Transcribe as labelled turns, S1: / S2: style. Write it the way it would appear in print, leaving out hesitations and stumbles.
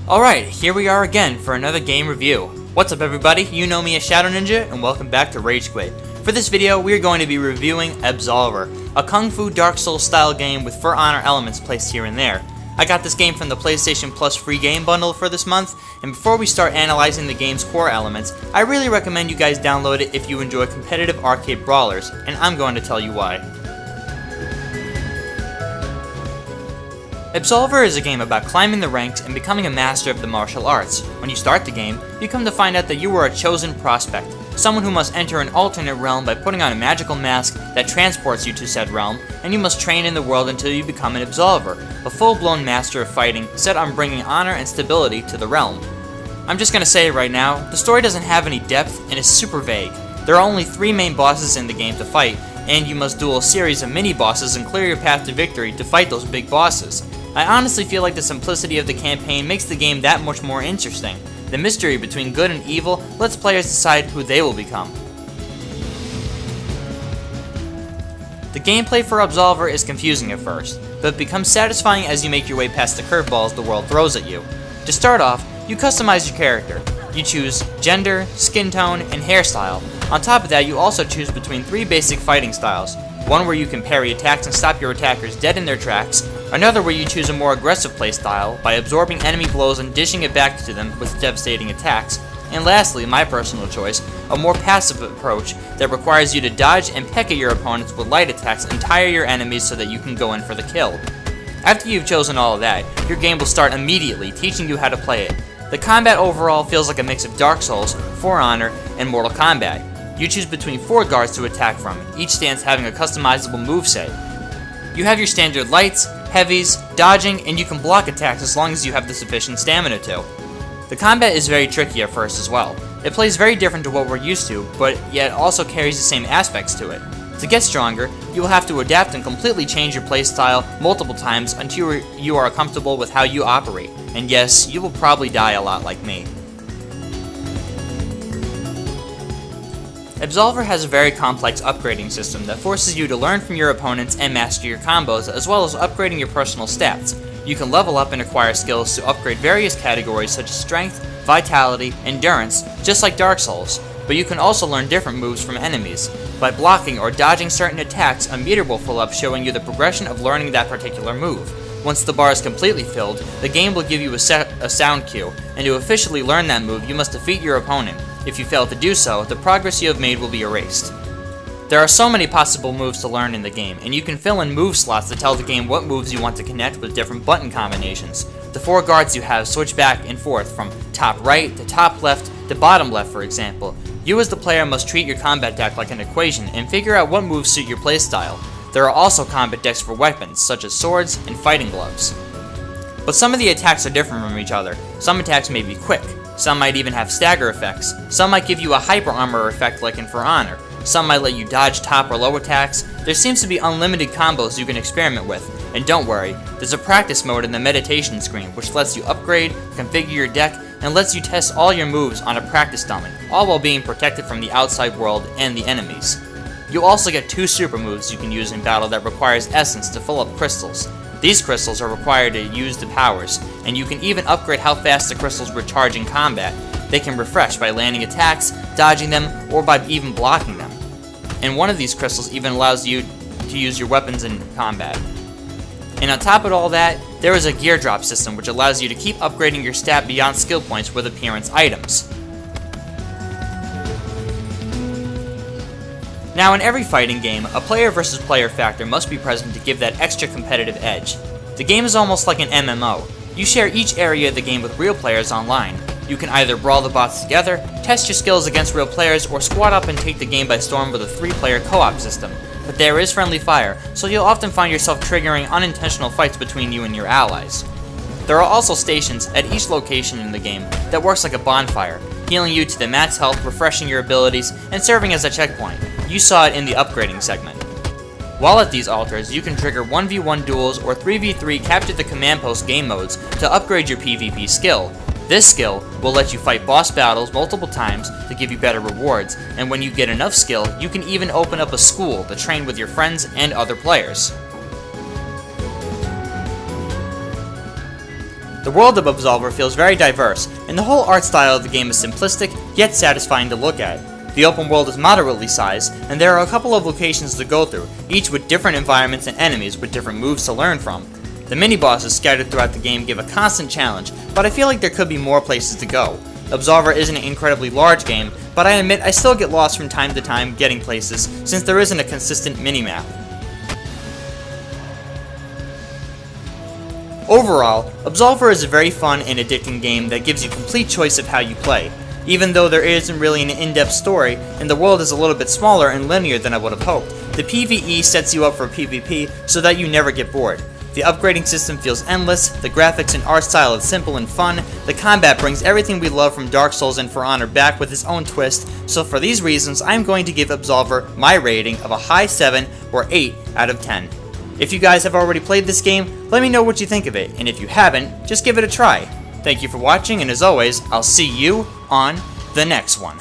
S1: Alright, here we are again for another game review. What's up everybody, you know me as Shadow Ninja, and welcome back to Rage Quit. For this video, we are going to be reviewing Absolver, a Kung Fu Dark Souls style game with For Honor elements placed here and there. I got this game from the PlayStation Plus free game bundle for this month, and before we start analyzing the game's core elements, I really recommend you guys download it if you enjoy competitive arcade brawlers, and I'm going to tell you why. Absolver is a game about climbing the ranks and becoming a master of the martial arts. When you start the game, you come to find out that you are a chosen prospect, someone who must enter an alternate realm by putting on a magical mask that transports you to said realm, and you must train in the world until you become an Absolver, a full-blown master of fighting set on bringing honor and stability to the realm. I'm just gonna say it right now, the story doesn't have any depth and is super vague. There are only 3 main bosses in the game to fight, and you must duel a series of mini-bosses and clear your path to victory to fight those big bosses. I honestly feel like the simplicity of the campaign makes the game that much more interesting. The mystery between good and evil lets players decide who they will become. The gameplay for Absolver is confusing at first, but becomes satisfying as you make your way past the curveballs the world throws at you. To start off, you customize your character. You choose gender, skin tone, and hairstyle. On top of that, you also choose between 3 basic fighting styles. One where you can parry attacks and stop your attackers dead in their tracks, another where you choose a more aggressive playstyle by absorbing enemy blows and dishing it back to them with devastating attacks, and lastly, my personal choice, a more passive approach that requires you to dodge and peck at your opponents with light attacks and tire your enemies so that you can go in for the kill. After you've chosen all of that, your game will start immediately, teaching you how to play it. The combat overall feels like a mix of Dark Souls, For Honor, and Mortal Kombat. You choose between 4 guards to attack from, each stance having a customizable moveset. You have your standard lights, heavies, dodging, and you can block attacks as long as you have the sufficient stamina to. The combat is very tricky at first as well. It plays very different to what we're used to, but yet also carries the same aspects to it. To get stronger, you will have to adapt and completely change your playstyle multiple times until you are comfortable with how you operate. And yes, you will probably die a lot like me. Absolver has a very complex upgrading system that forces you to learn from your opponents and master your combos, as well as upgrading your personal stats. You can level up and acquire skills to upgrade various categories such as strength, vitality, endurance, just like Dark Souls, but you can also learn different moves from enemies. By blocking or dodging certain attacks, a meter will fill up showing you the progression of learning that particular move. Once the bar is completely filled, the game will give you a sound cue, and to officially learn that move, you must defeat your opponent. If you fail to do so, the progress you have made will be erased. There are so many possible moves to learn in the game, and you can fill in move slots to tell the game what moves you want to connect with different button combinations. The 4 guards you have switch back and forth from top right to top left to bottom left, for example. You as the player must treat your combat deck like an equation and figure out what moves suit your playstyle. There are also combat decks for weapons, such as swords and fighting gloves. But some of the attacks are different from each other. Some attacks may be quick. Some might even have stagger effects. Some might give you a hyper armor effect like in For Honor. Some might let you dodge top or low attacks. There seems to be unlimited combos you can experiment with. And don't worry, there's a practice mode in the meditation screen which lets you upgrade, configure your deck, and lets you test all your moves on a practice dummy, all while being protected from the outside world and the enemies. You'll also get 2 super moves you can use in battle that requires essence to fill up crystals. These crystals are required to use the powers, and you can even upgrade how fast the crystals recharge in combat. They can refresh by landing attacks, dodging them, or by even blocking them. And one of these crystals even allows you to use your weapons in combat. And on top of all that, there is a gear drop system which allows you to keep upgrading your stat beyond skill points with appearance items. Now in every fighting game, a player versus player factor must be present to give that extra competitive edge. The game is almost like an MMO. You share each area of the game with real players online. You can either brawl the bots together, test your skills against real players, or squad up and take the game by storm with a 3-player co-op system. But there is friendly fire, so you'll often find yourself triggering unintentional fights between you and your allies. There are also stations at each location in the game that works like a bonfire, healing you to the max health, refreshing your abilities, and serving as a checkpoint. You saw it in the upgrading segment. While at these altars, you can trigger 1v1 duels or 3v3 capture the command post game modes to upgrade your PvP skill. This skill will let you fight boss battles multiple times to give you better rewards, and when you get enough skill, you can even open up a school to train with your friends and other players. The world of Absolver feels very diverse, and the whole art style of the game is simplistic, yet satisfying to look at. The open world is moderately sized, and there are a couple of locations to go through, each with different environments and enemies with different moves to learn from. The mini-bosses scattered throughout the game give a constant challenge, but I feel like there could be more places to go. Absolver isn't an incredibly large game, but I admit I still get lost from time to time getting places, since there isn't a consistent minimap. Overall, Absolver is a very fun and addicting game that gives you complete choice of how you play, even though there isn't really an in-depth story and the world is a little bit smaller and linear than I would have hoped. The PvE sets you up for PvP so that you never get bored. The upgrading system feels endless, the graphics and art style is simple and fun, the combat brings everything we love from Dark Souls and For Honor back with its own twist, so for these reasons I'm going to give Absolver my rating of a high 7 or 8 out of 10. If you guys have already played this game, let me know what you think of it, and if you haven't, just give it a try. Thank you for watching, and as always, I'll see you on the next one.